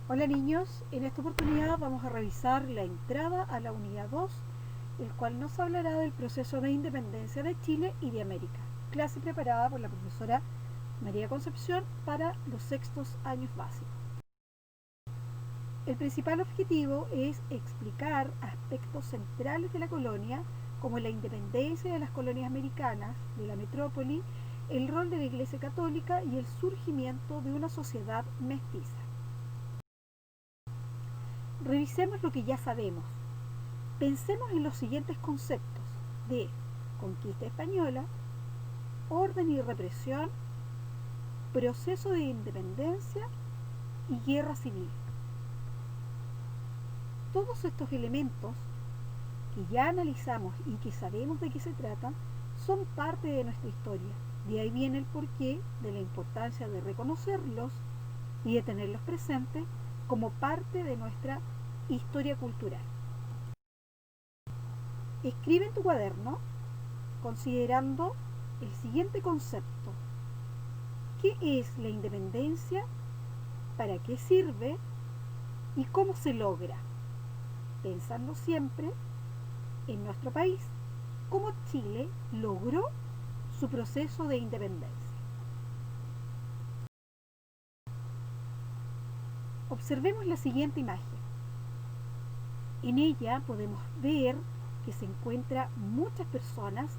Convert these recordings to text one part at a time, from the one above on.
Hola niños, en esta oportunidad vamos a revisar la entrada a la unidad 2, el cual nos hablará del proceso de independencia de Chile y de América, clase preparada por la profesora María Concepción para los sextos años básicos. El principal objetivo es explicar aspectos centrales de la colonia, como la independencia de las colonias americanas, de la metrópoli, el rol de la Iglesia Católica y el surgimiento de una sociedad mestiza. Revisemos lo que ya sabemos. Pensemos en los siguientes conceptos de conquista española, orden y represión, proceso de independencia y guerra civil. Todos estos elementos que ya analizamos y que sabemos de qué se tratan son parte de nuestra historia. De ahí viene el porqué de la importancia de reconocerlos y de tenerlos presentes como parte de nuestra historia cultural. Escribe en tu cuaderno considerando el siguiente concepto. ¿Qué es la independencia? ¿Para qué sirve? ¿Y cómo se logra? Pensando siempre en nuestro país, cómo Chile logró su proceso de independencia. Observemos la siguiente imagen. En ella podemos ver que se encuentran muchas personas,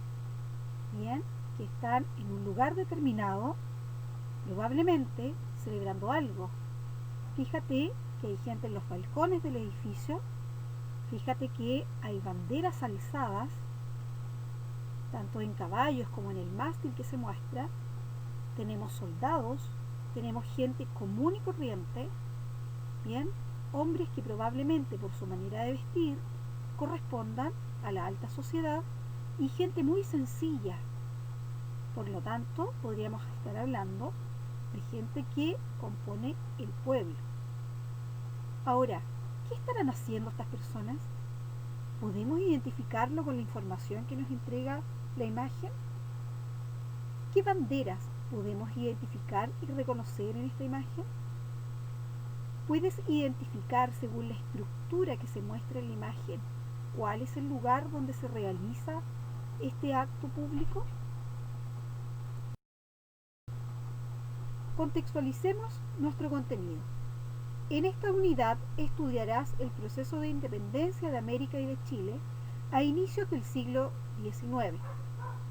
bien, que están en un lugar determinado, probablemente celebrando algo. Fíjate que hay gente en los balcones del edificio, fíjate que hay banderas alzadas, tanto en caballos como en el mástil que se muestra, tenemos soldados, tenemos gente común y corriente, bien, hombres que probablemente por su manera de vestir correspondan a la alta sociedad y gente muy sencilla. Por lo tanto, podríamos estar hablando de gente que compone el pueblo. Ahora, ¿qué estarán haciendo estas personas? ¿Podemos identificarlo con la información que nos entrega la imagen? ¿Qué banderas podemos identificar y reconocer en esta imagen? ¿Puedes identificar, según la estructura que se muestra en la imagen, cuál es el lugar donde se realiza este acto público? Contextualicemos nuestro contenido. En esta unidad estudiarás el proceso de independencia de América y de Chile a inicios del siglo XIX,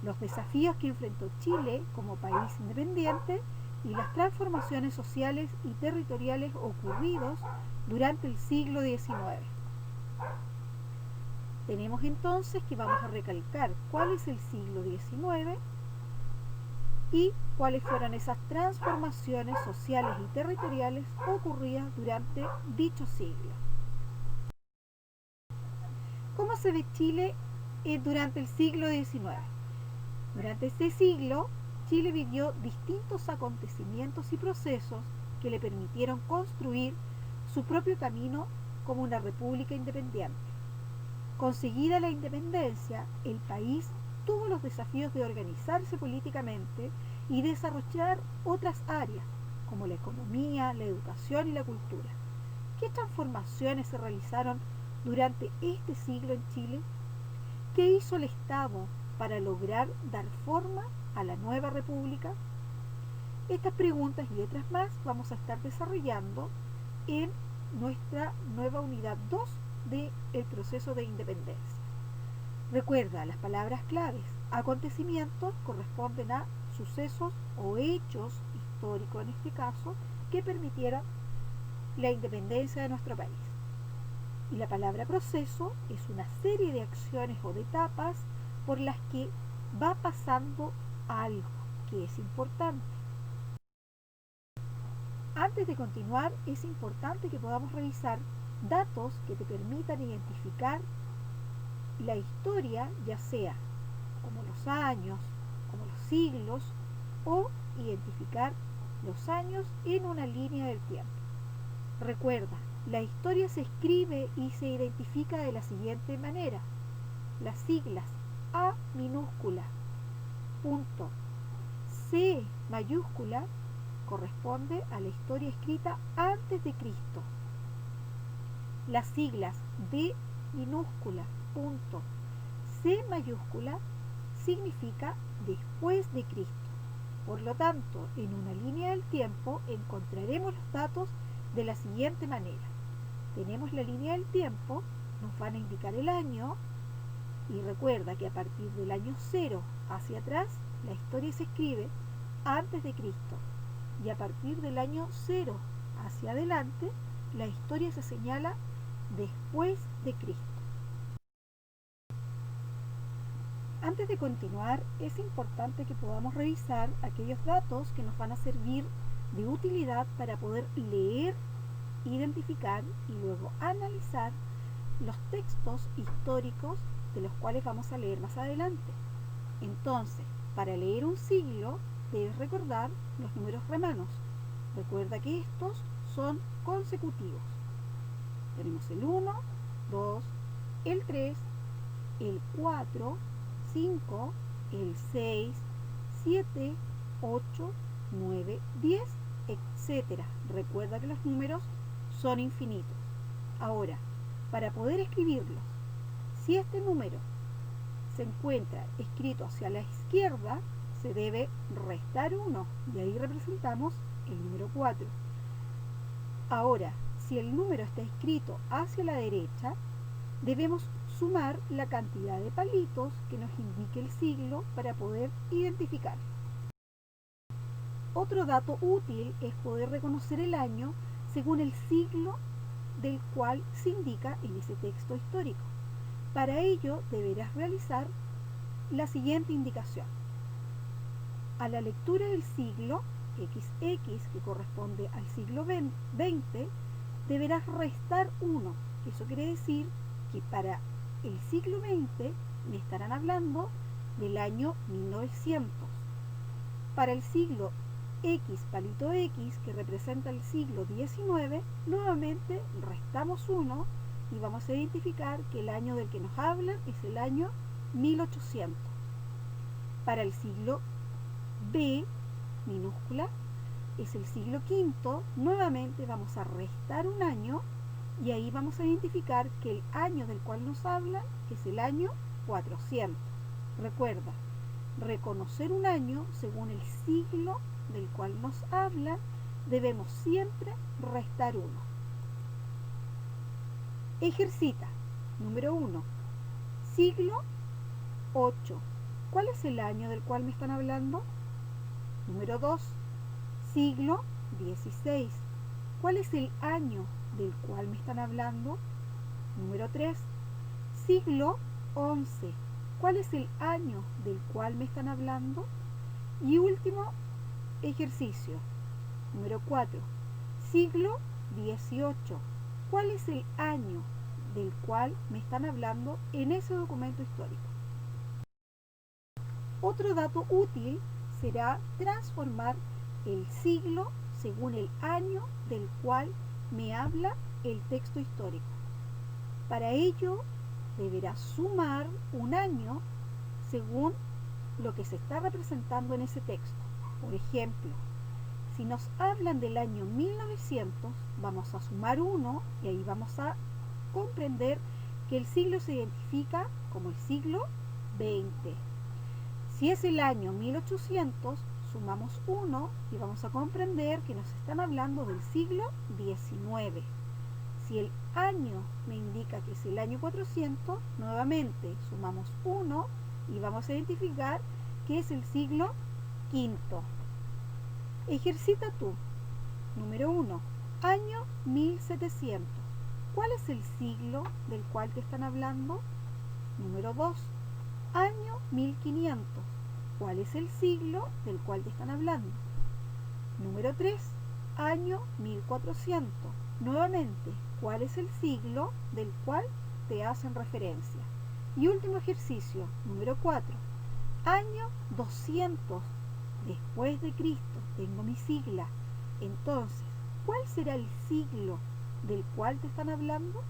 los desafíos que enfrentó Chile como país independiente y las transformaciones sociales y territoriales ocurridos durante el siglo XIX. Tenemos entonces que vamos a recalcar cuál es el siglo XIX y cuáles fueron esas transformaciones sociales y territoriales ocurridas durante dicho siglo. ¿Cómo se ve Chile durante el siglo XIX? Durante este siglo, Chile vivió distintos acontecimientos y procesos que le permitieron construir su propio camino como una república independiente. Conseguida la independencia, el país tuvo los desafíos de organizarse políticamente y desarrollar otras áreas, como la economía, la educación y la cultura. ¿Qué transformaciones se realizaron durante este siglo en Chile? ¿Qué hizo el Estado para lograr dar forma a la nueva república? Estas preguntas y otras más vamos a estar desarrollando en nuestra nueva unidad 2 del proceso de independencia. Recuerda, las palabras claves. Acontecimientos corresponden a sucesos o hechos históricos en este caso que permitieron la independencia de nuestro país. Y la palabra proceso es una serie de acciones o de etapas por las que va pasando algo que es importante. Antes de continuar, es importante que podamos revisar datos que te permitan identificar la historia, ya sea como los años, como los siglos, o identificar los años en una línea del tiempo. Recuerda, la historia se escribe y se identifica de la siguiente manera. Las siglas A minúscula, punto, C mayúscula, corresponde a la historia escrita antes de Cristo. las siglas B minúscula, punto, C mayúscula, significa después de Cristo. Por lo tanto, en una línea del tiempo encontraremos los datos de la siguiente manera. Tenemos la línea del tiempo, nos van a indicar el año, y recuerda que a partir del año 0 hacia atrás, la historia se escribe antes de Cristo, y a partir del año 0 hacia adelante, la historia se señala después de Cristo. Antes de continuar, es importante que podamos revisar aquellos datos que nos van a servir de utilidad para poder leer, identificar y luego analizar los textos históricos de los cuales vamos a leer más adelante. Entonces, para leer un siglo, debes recordar los números romanos. Recuerda que estos son consecutivos. Tenemos el 1, 2, el 3, el 4, 5, el 6, 7, 8, 9, 10, etc. Recuerda que los números son infinitos. Ahora, para poder escribirlos, si este número se encuentra escrito hacia la izquierda, se debe restar 1 y ahí representamos el número 4. Ahora, si el número está escrito hacia la derecha, debemos sumar la cantidad de palitos que nos indique el siglo para poder identificar. Otro dato útil es poder reconocer el año según el siglo del cual se indica en ese texto histórico. Para ello deberás realizar la siguiente indicación. A la lectura del siglo XX, que corresponde al siglo XX, deberás restar 1. Eso quiere decir que para el siglo XX me estarán hablando del año 1900. Para el siglo X, palito X, que representa el siglo XIX, nuevamente restamos 1 y vamos a identificar que el año del que nos hablan es el año 1800. Para el siglo B, minúscula, es el siglo V, nuevamente vamos a restar un año y ahí vamos a identificar que el año del cual nos hablan es el año 400. Recuerda, reconocer un año según el siglo del cual nos hablan, debemos siempre restar 1. Ejercita. Número 1. Siglo 8. ¿Cuál es el año del cual me están hablando? Número 2. Siglo 16. ¿Cuál es el año del cual me están hablando? Número 3. Siglo 11. ¿Cuál es el año del cual me están hablando? Y último ejercicio. Número 4. Siglo 18. ¿Cuál es el año del cual me están hablando en ese documento histórico? Otro dato útil será transformar el siglo según el año del cual me habla el texto histórico. Para ello, deberás sumar un año según lo que se está representando en ese texto. Por ejemplo, si nos hablan del año 1900, vamos a sumar 1 y ahí vamos a comprender que el siglo se identifica como el siglo XX. Si es el año 1800, sumamos 1 y vamos a comprender que nos están hablando del siglo XIX. Si el año me indica que es el año 400, nuevamente sumamos 1 y vamos a identificar que es el siglo V. Ejercita tú. Número 1. Año 1700. ¿Cuál es el siglo del cual te están hablando? Número 2. Año 1500. ¿Cuál es el siglo del cual te están hablando? Número 3. Año 1400. Nuevamente, ¿cuál es el siglo del cual te hacen referencia? Y último ejercicio, número 4. Año 200 después de Cristo. Tengo mi sigla. Entonces, ¿cuál será el siglo del cual te están hablando?